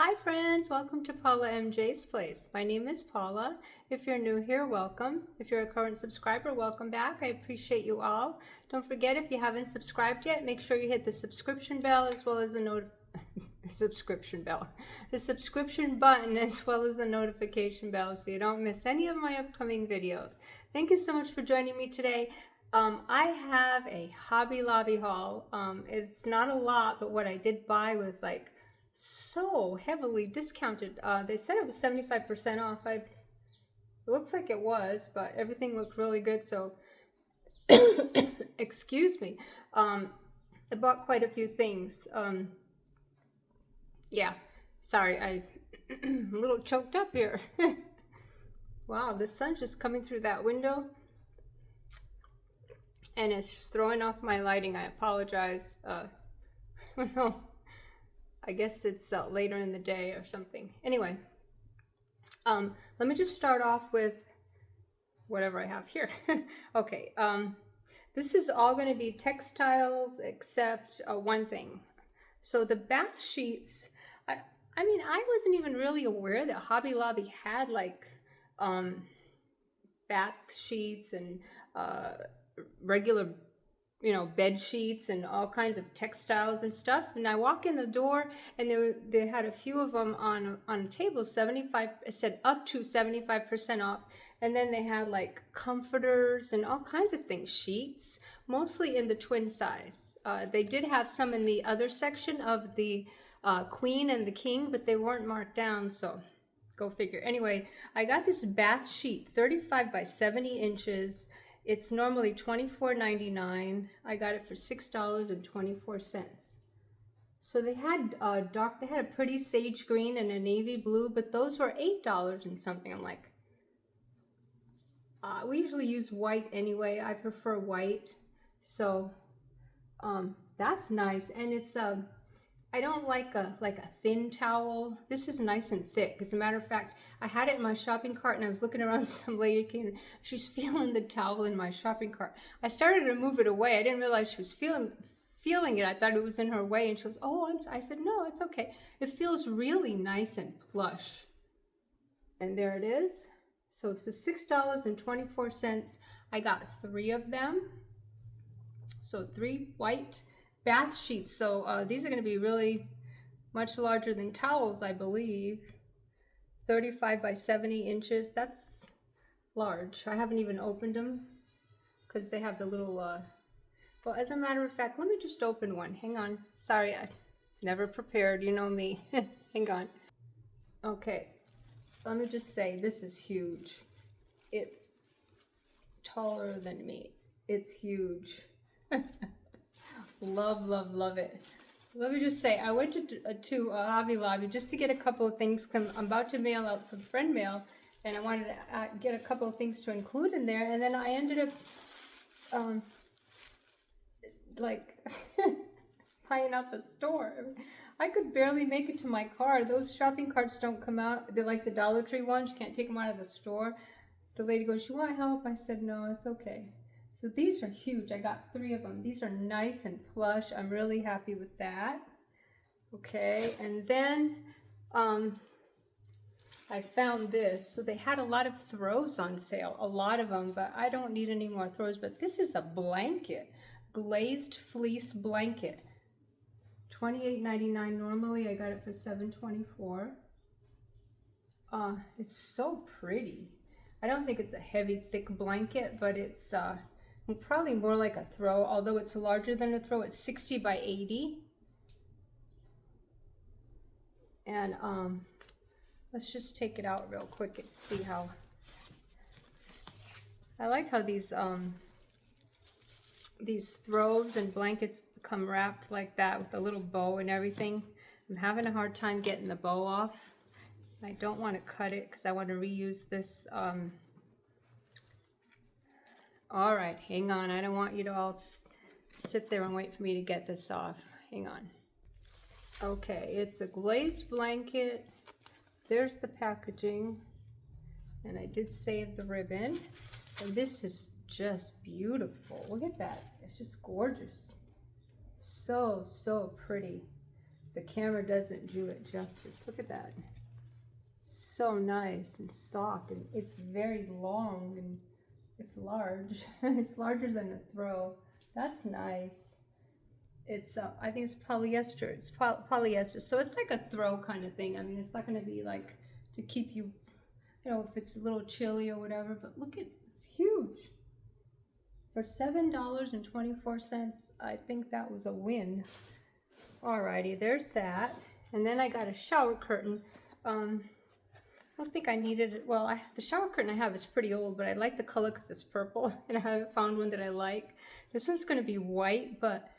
Hi friends, welcome to Paula MJ's Place. My name is Paula. If you're new here, welcome. If you're a current subscriber, welcome back. I appreciate you all. Don't forget, if you haven't subscribed yet, make sure you hit the subscription bell as well as the subscription button as well as the notification bell so you don't miss any of my upcoming videos. Thank you so much for joining me today. I have a Hobby Lobby haul. It's not a lot, but what I did buy was like so heavily discounted. They said it was 75% off. It looks like it was, but everything looked really good, so excuse me. I bought quite a few things. Yeah, sorry, I'm a little choked up here. Wow, the sun's just coming through that window and it's just throwing off my lighting. I apologize. I don't know. I guess it's later in the day or something. Anyway, let me just start off with whatever I have here. Okay, this is all going to be textiles except one thing. So the bath sheets, I mean, I wasn't even really aware that Hobby Lobby had like bath sheets and regular bed sheets and all kinds of textiles and stuff. And I walk in the door and they had a few of them on a table, 75, it said up to 75% off. And then they had like comforters and all kinds of things, sheets, mostly in the twin size. They did have some in the other section of the queen and the king, but they weren't marked down, so go figure. Anyway, I got this bath sheet, 35 by 70 inches. It's normally $24.99. I got it for $6.24. So they had they had a pretty sage green and a navy blue, but those were $8 and something. I'm like, we usually use white anyway. I prefer white, so that's nice. And it's I don't like a thin towel. This is nice and thick. As a matter of fact, I had it in my shopping cart and I was looking around, some lady came, she's feeling the towel in my shopping cart. I started to move it away. I didn't realize she was feeling it. I thought it was in her way, and she was, oh, I said, no, it's okay. It feels really nice and plush. And there it is. So for $6.24, I got 3 of them. So 3 white bath sheets. So these are going to be really much larger than towels, I believe. 35 by 70 inches. That's large. I haven't even opened them because they have the little well, as a matter of fact, let me just open one. Hang on. Sorry, I never prepared. You know me. Hang on. Okay, let me just say, this is huge. It's taller than me. It's huge. Love, love, love it. Let me just say, I went to Hobby Lobby just to get a couple of things. I'm about to mail out some friend mail, and I wanted to get a couple of things to include in there. And then I ended up like buying up a store. I could barely make it to my car. Those shopping carts don't come out. They're like the Dollar Tree ones. You can't take them out of the store. The lady goes, you want help? I said, no, it's okay. So these are huge. I got 3 of them. These are nice and plush. I'm really happy with that. Okay, and then I found this. So they had a lot of throws on sale, a lot of them, but I don't need any more throws. But this is a blanket, glazed fleece blanket. $28.99 normally. I got it for $7.24. It's so pretty. I don't think it's a heavy, thick blanket, but it's probably more like a throw, although it's larger than a throw. It's 60 by 80. And let's just take it out real quick and see how. I like how these throws and blankets come wrapped like that with a little bow and everything. I'm having a hard time getting the bow off. I don't want to cut it because I want to reuse this. All right, hang on. I don't want you to all sit there and wait for me to get this off. Hang on. Okay, it's a glazed blanket. There's the packaging. And I did save the ribbon. And this is just beautiful. Look at that. It's just gorgeous. So, so pretty. the camera doesn't do it justice. Look at that. So nice and soft, and it's very long and it's large. It's larger than a throw. That's nice. It's I think it's polyester. It's polyester, so it's like a throw kind of thing. I mean, it's not going to be like to keep you, you know, if it's a little chilly or whatever. But look at, it's huge. For $7.24, I think that was a win. Alrighty, there's that. And then I got a shower curtain. I don't think I needed it. Well, the shower curtain I have is pretty old, but I like the color because it's purple, and I haven't found one that I like. This one's going to be white, but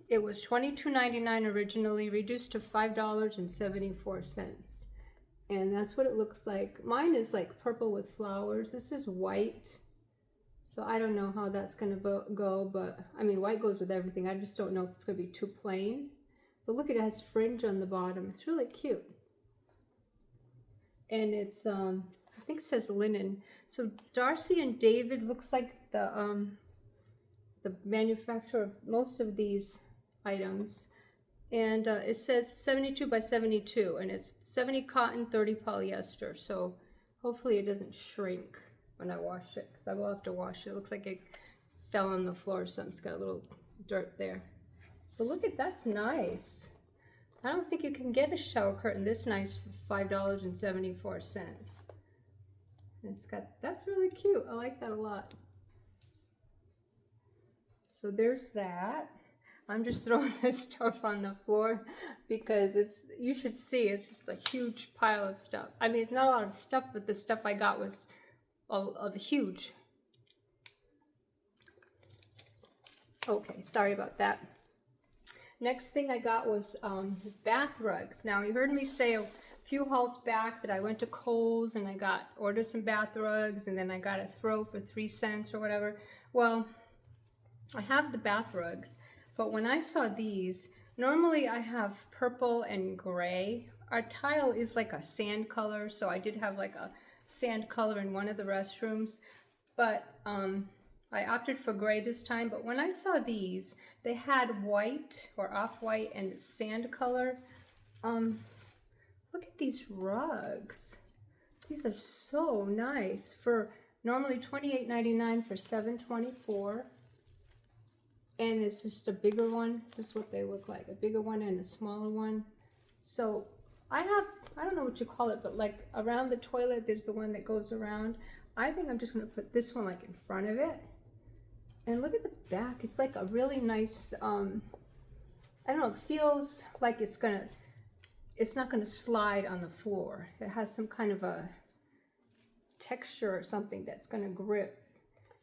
it was $22.99 originally, reduced to $5.74. And that's what it looks like. Mine is like purple with flowers. This is white. So I don't know how that's going to go, but I mean, white goes with everything. I just don't know if it's going to be too plain. But look, it has fringe on the bottom. It's really cute. And it's, I think it says linen. So Darcy and David looks like the manufacturer of most of these items. And it says 72 by 72, and it's 70 cotton, 30 polyester. So hopefully it doesn't shrink when I wash it, because I will have to wash it. It looks like it fell on the floor, so it's got a little dirt there. But look at, that's nice. I don't think you can get a shower curtain this nice for $5.74. It's got, that's really cute. I like that a lot. So there's that. I'm just throwing this stuff on the floor because it's, you should see, it's just a huge pile of stuff. I mean, it's not a lot of stuff, but the stuff I got was of huge. Okay, sorry about that. Next thing I got was bath rugs. Now, you heard me say a few hauls back that I went to Kohl's and I ordered some bath rugs, and then I got a throw for 3 cents or whatever. Well, I have the bath rugs, but when I saw these, normally I have purple and gray. Our tile is like a sand color, so I did have like a sand color in one of the restrooms, but I opted for gray this time. But when I saw these, they had white or off-white and sand color. Look at these rugs. These are so nice. For normally $28.99 for $7.24. And it's just a bigger one. This is what they look like. A bigger one and a smaller one. So I don't know what you call it, but like around the toilet, there's the one that goes around. I think I'm just going to put this one like in front of it. And look at the back. It's like a really nice, I don't know, it feels like it's not going to slide on the floor. It has some kind of a texture or something that's going to grip.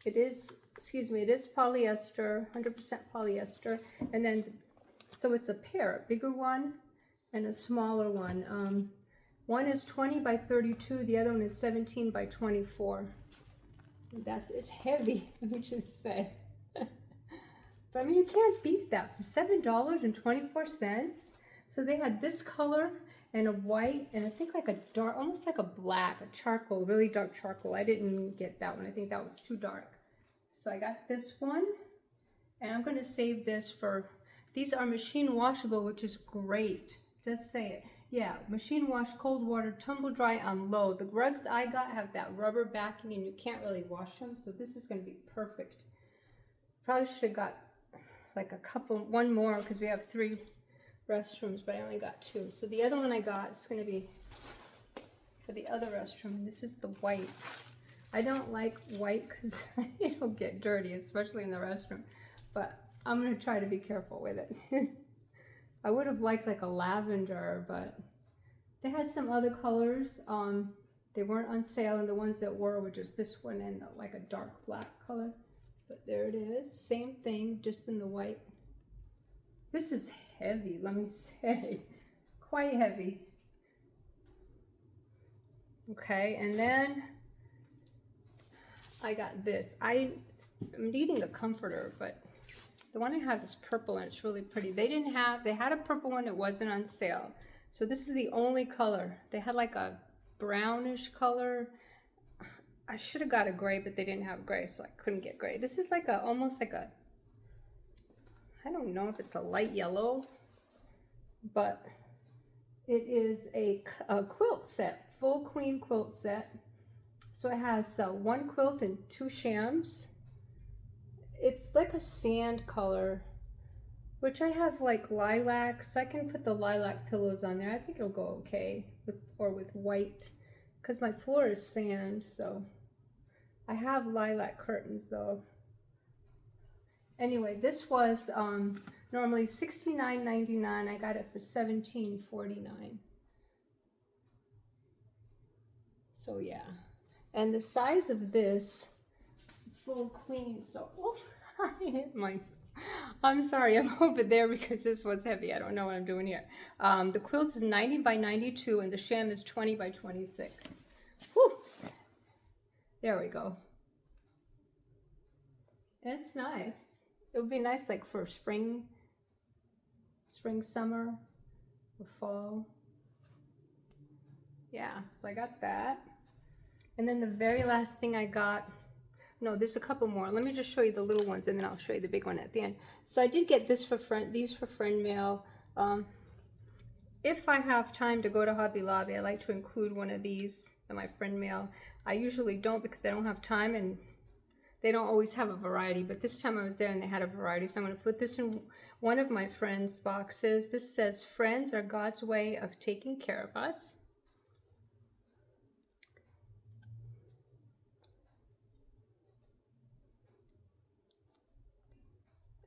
It is, excuse me, it is polyester, 100% polyester. And then, so it's a pair, a bigger one and a smaller one. One is 20 by 32, the other one is 17 by 24. It's heavy, let me just say. But I mean, you can't beat that for $7.24. So they had this color and a white and I think like a dark, almost like a black, a charcoal, really dark charcoal. I didn't get that one. I think that was too dark. So I got this one, and I'm going to save this for, these are machine washable, which is great. It does say it. Yeah, machine wash, cold water, tumble dry on low. The rugs I got have that rubber backing and you can't really wash them, so this is going to be perfect. Probably should have got like one more because we have 3 restrooms, but I only got 2. So the other one I got is going to be for the other restroom. This is the white. I don't like white because it'll get dirty, especially in the restroom, but I'm going to try to be careful with it. I would have liked like a lavender, but they had some other colors. They weren't on sale, and the ones that were just this one and like a dark black color. But there it is, same thing, just in the white. This is heavy, let me say, quite heavy. Okay, and then I got this. I'm needing a comforter, but the one I have is purple and it's really pretty. They had a purple one, it wasn't on sale. So this is the only color. They had like a brownish color. I should have got a gray, but they didn't have gray, so I couldn't get gray. This is like almost like a, I don't know if it's a light yellow. but it is a quilt set, full queen quilt set. So it has one quilt and two shams. It's like a sand color, which I have like lilac, so I can put the lilac pillows on there. I think it'll go okay with, or with white, because my floor is sand. So I have lilac curtains though. Anyway, this was normally $69.99. I got it for $17.49. So yeah, and the size of this is full queen. So oh, I hit myself. I'm sorry, I'm over there because this was heavy. I don't know what I'm doing here. The quilt is 90 by 92 and the sham is 20 by 26. Whew. There we go. It's nice. It would be nice like for spring, summer, or fall. Yeah, so I got that. And then the very last thing I got, no, there's a couple more. Let me just show you the little ones and then I'll show you the big one at the end. So I did get this for these for friend mail. If I have time to go to Hobby Lobby, I like to include one of these in my friend mail. I usually don't because I don't have time and they don't always have a variety, but this time I was there and they had a variety. So I'm going to put this in one of my friends' boxes. This says, "Friends are God's way of taking care of us."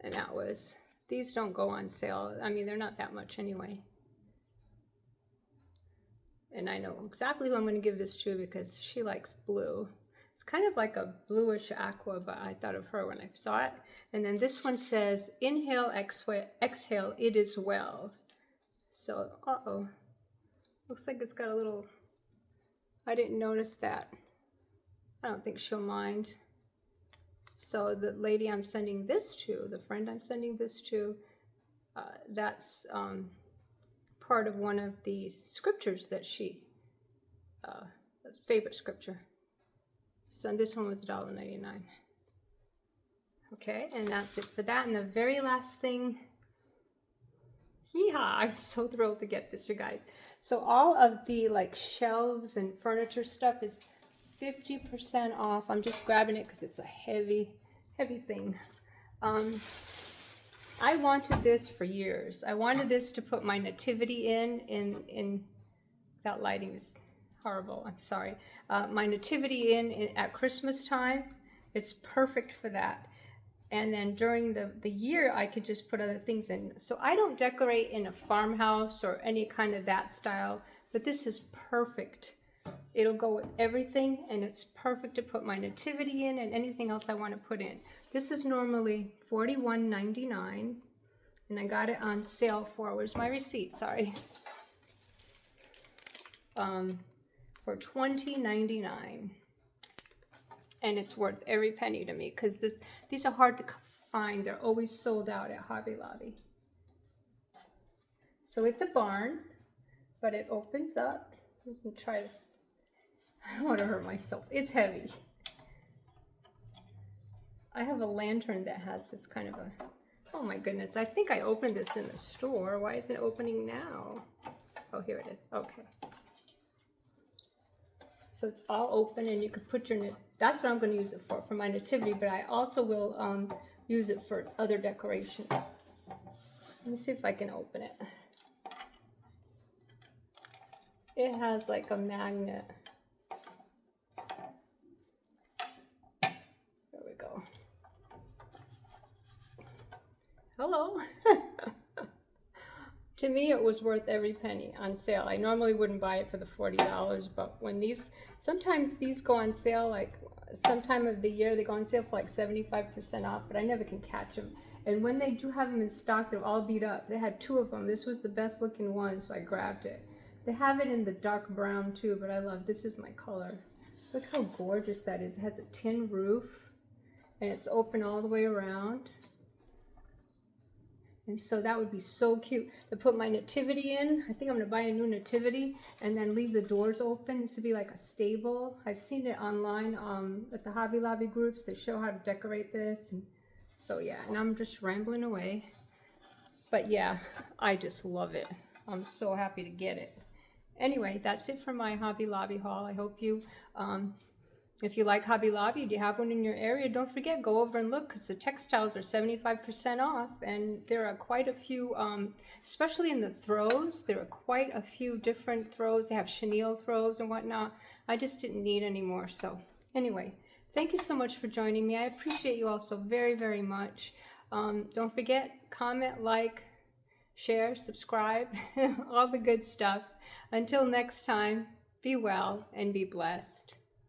And that was, these don't go on sale. I mean, they're not that much anyway. And I know exactly who I'm going to give this to because she likes blue. It's kind of like a bluish aqua, but I thought of her when I saw it. And then this one says, "Inhale, exhale, it is well." So, uh-oh. Looks like it's got a little, I didn't notice that. I don't think she'll mind. So the lady I'm sending this to, the friend I'm sending this to, that's part of one of the scriptures that she, favorite scripture. So this one was $1.99. Okay, and that's it for that. And the very last thing, yeehaw, I'm so thrilled to get this, you guys. So all of the like shelves and furniture stuff is 50% off. I'm just grabbing it because it's a heavy thing. I wanted this for years. I wanted this to put my nativity in that lighting is horrible, I'm sorry. My nativity in at Christmas time. It's perfect for that. And then during the year, I could just put other things in. So I don't decorate in a farmhouse or any kind of that style, but this is perfect. It'll go with everything, and it's perfect to put my nativity in and anything else I want to put in. This is normally $41.99, and I got it on sale for, where's my receipt, sorry, for $20.99. And it's worth every penny to me because these are hard to find. They're always sold out at Hobby Lobby. So it's a barn, but it opens up. You can try this. I don't want to hurt myself. It's heavy. I have a lantern that has this kind of a, oh my goodness. I think I opened this in the store. Why isn't it opening now? Oh, here it is. Okay. So it's all open and you could put your, that's what I'm going to use it for my nativity, but I also will use it for other decorations. Let me see if I can open it. It has like a magnet. There we go. Hello. To me, it was worth every penny on sale. I normally wouldn't buy it for the $40, but when these, sometimes these go on sale, like sometime of the year, they go on sale for like 75% off, but I never can catch them. And when they do have them in stock, they're all beat up. They had two of them. This was the best looking one, so I grabbed it. They have it in the dark brown too, but I love, this is my color. Look how gorgeous that is. It has a tin roof, and it's open all the way around. And so that would be so cute to put my nativity in. I think I'm gonna buy a new nativity and then leave the doors open. This would be like a stable. I've seen it online at the Hobby Lobby groups. They show how to decorate this. And so yeah, and I'm just rambling away. But yeah, I just love it. I'm so happy to get it. Anyway, that's it for my Hobby Lobby haul. I hope you, if you like Hobby Lobby, if you have one in your area, don't forget, go over and look, because the textiles are 75% off, and there are quite a few, especially in the throws, there are quite a few different throws. They have chenille throws and whatnot. I just didn't need any more. So anyway, thank you so much for joining me. I appreciate you all so very, very much. Don't forget, comment, like, share, subscribe, all the good stuff. Until next time, be well and be blessed.